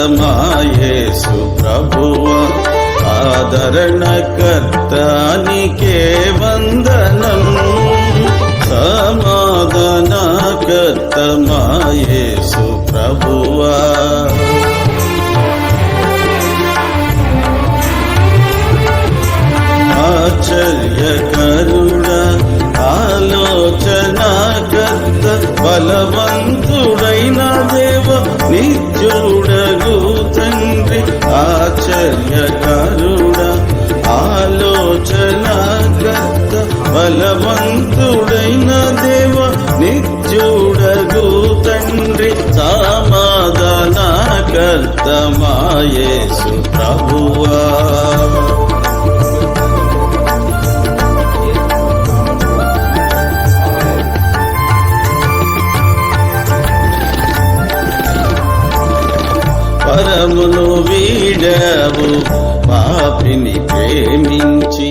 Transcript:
యేసు ప్రభువా ఆదరణకర్తానికే వందనం సమాధానకర్త యేసు ప్రభువా ఆశ్చర్యకరుడా ఆలోచనాకర్త బలవంతుడైన దేవ నిత్యుడగు తండ్రి ఆశ్చర్యకరుడా ఆలోచనాకర్త బలవంతుడైన దేవ నిత్యుడగు తండ్రి సమాధానకర్త యేసు ప్రభువా పరమును వీడవు పాపిని ప్రేమించి